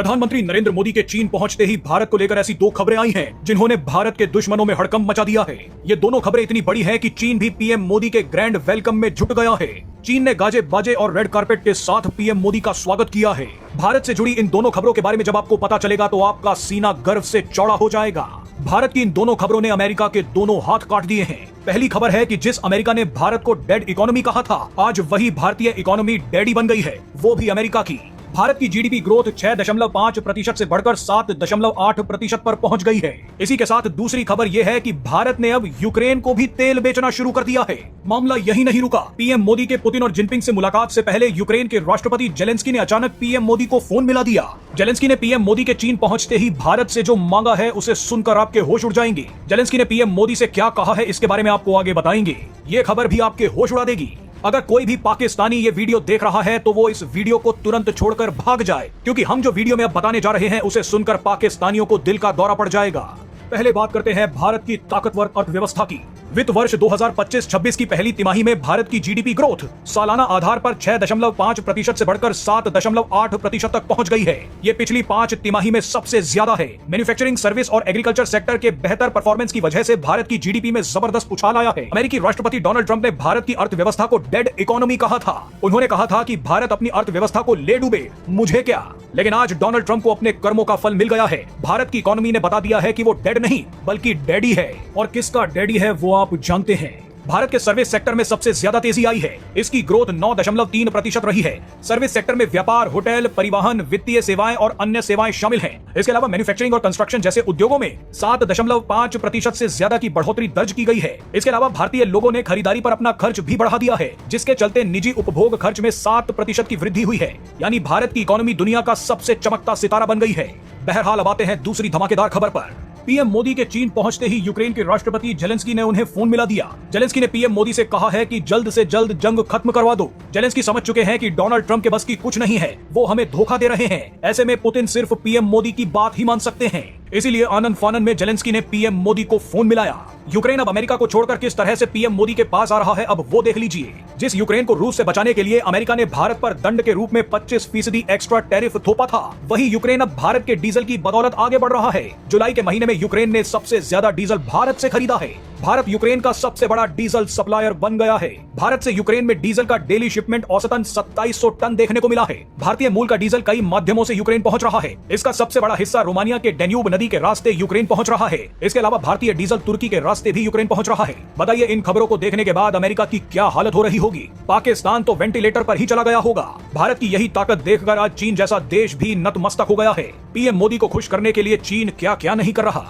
प्रधानमंत्री नरेंद्र मोदी के चीन पहुंचते ही भारत को लेकर ऐसी दो खबरें आई हैं जिन्होंने भारत के दुश्मनों में हड़कंप मचा दिया है। ये दोनों खबरें इतनी बड़ी हैं कि चीन भी पीएम मोदी के ग्रैंड वेलकम में जुट गया है। चीन ने गाजे बाजे और रेड कार्पेट के साथ पीएम मोदी का स्वागत किया है। भारत से जुड़ी इन दोनों खबरों के बारे में जब आपको पता चलेगा तो आपका सीना गर्व से चौड़ा हो जाएगा। भारत की इन दोनों खबरों ने अमेरिका के दोनों हाथ काट दिए हैं। पहली खबर है कि जिस अमेरिका ने भारत को डेड इकोनॉमी कहा था, आज वही भारतीय इकोनॉमी डैडी बन गई है, वो भी अमेरिका की। भारत की जीडीपी ग्रोथ 6.5% से बढ़कर 7.8% पर पहुंच गई है। इसी के साथ दूसरी खबर यह है कि भारत ने अब यूक्रेन को भी तेल बेचना शुरू कर दिया है। मामला यही नहीं रुका। पीएम मोदी के पुतिन और जिनपिंग से मुलाकात से पहले यूक्रेन के राष्ट्रपति जेलेंस्की ने अचानक पीएम मोदी को फोन मिला दिया। जेलेंस्की ने पीएम मोदी के चीन पहुंचते ही भारत से जो मांगा है उसे सुनकर आपके होश उड़ जाएंगे। जेलेंस्की ने पीएम मोदी से क्या कहा है इसके बारे में आपको आगे बताएंगे। ये खबर भी आपके होश उड़ा देगी। अगर कोई भी पाकिस्तानी ये वीडियो देख रहा है तो वो इस वीडियो को तुरंत छोड़कर भाग जाए, क्योंकि हम जो वीडियो में अब बताने जा रहे हैं उसे सुनकर पाकिस्तानियों को दिल का दौरा पड़ जाएगा। पहले बात करते हैं भारत की ताकतवर अर्थव्यवस्था की। वित्त वर्ष 2025-26 की पहली तिमाही में भारत की जीडीपी ग्रोथ सालाना आधार पर 6.5% से बढ़कर 7.8% तक पहुंच गई है। ये पिछली 5 तिमाही में सबसे ज्यादा है। मैन्युफैक्चरिंग, सर्विस और एग्रीकल्चर सेक्टर के बेहतर परफॉर्मेंस की वजह से भारत की जीडीपी में जबरदस्त उछाल आया है। अमेरिकी राष्ट्रपति डोनाल्ड ट्रंप ने भारत की अर्थव्यवस्था को डेड इकोनॉमी कहा था। उन्होंने कहा था कि भारत अपनी अर्थव्यवस्था को ले डूबे, मुझे क्या। लेकिन आज डोनाल्ड ट्रंप को अपने कर्मों का फल मिल गया है। भारत की इकोनॉमी ने बता दिया है कि वो डेड नहीं बल्कि डैडी है। और किसका डैडी है वो आप जानते हैं। भारत के सर्विस सेक्टर में सबसे ज्यादा तेजी आई है। इसकी ग्रोथ 9.3% रही है। सर्विस सेक्टर में व्यापार, होटल, परिवहन, वित्तीय सेवाएं और अन्य सेवाएं शामिल हैं। इसके अलावा मैन्युफैक्चरिंग और कंस्ट्रक्शन जैसे उद्योगों में 7.5% से ज्यादा की बढ़ोतरी दर्ज की गई है। इसके अलावा भारतीय लोगों ने खरीदारी पर अपना खर्च भी बढ़ा दिया है, जिसके चलते निजी उपभोग खर्च में 7% की वृद्धि हुई है। यानी भारत की इकोनॉमी दुनिया का सबसे चमकता सितारा बन गई है। बहरहाल अब आते हैं दूसरी धमाकेदार खबर पर। पीएम मोदी के चीन पहुंचते ही यूक्रेन के राष्ट्रपति जेलेंस्की ने उन्हें फोन मिला दिया। जेलेंस्की ने पीएम मोदी से कहा है कि जल्द से जल्द जंग खत्म करवा दो। जेलेंस्की समझ चुके हैं कि डोनाल्ड ट्रंप के बस की कुछ नहीं है, वो हमें धोखा दे रहे हैं। ऐसे में पुतिन सिर्फ पीएम मोदी की बात ही मान सकते हैं। इसीलिए आनंद फानन में जेलेंस्की ने पीएम मोदी को फोन मिलाया। यूक्रेन अब अमेरिका को छोड़कर किस तरह से पीएम मोदी के पास आ रहा है, अब वो देख लीजिए। जिस यूक्रेन को रूस से बचाने के लिए अमेरिका ने भारत पर दंड के रूप में 25% एक्स्ट्रा टैरिफ थोपा था, वही यूक्रेन अब भारत के डीजल की बदौलत आगे बढ़ रहा है। जुलाई के महीने में यूक्रेन ने सबसे ज्यादा डीजल भारत से खरीदा है। भारत यूक्रेन का सबसे बड़ा डीजल सप्लायर बन गया है। भारत से यूक्रेन में डीजल का डेली शिपमेंट औसतन 2700 टन देखने को मिला है। भारतीय मूल का डीजल कई माध्यमों से यूक्रेन पहुंच रहा है। इसका सबसे बड़ा हिस्सा रोमानिया के डेन्यूब नदी के रास्ते यूक्रेन पहुंच रहा है। इसके अलावा भारतीय डीजल तुर्की के रास्ते भी यूक्रेन पहुंच रहा है। बताइए इन खबरों को देखने के बाद अमेरिका की क्या हालत हो रही होगी। पाकिस्तान तो वेंटिलेटर पर ही चला गया होगा। भारत की यही ताकत देखकर आज चीन जैसा देश भी नतमस्तक हो गया है। पीएम मोदी को खुश करने के लिए चीन क्या क्या नहीं कर रहा।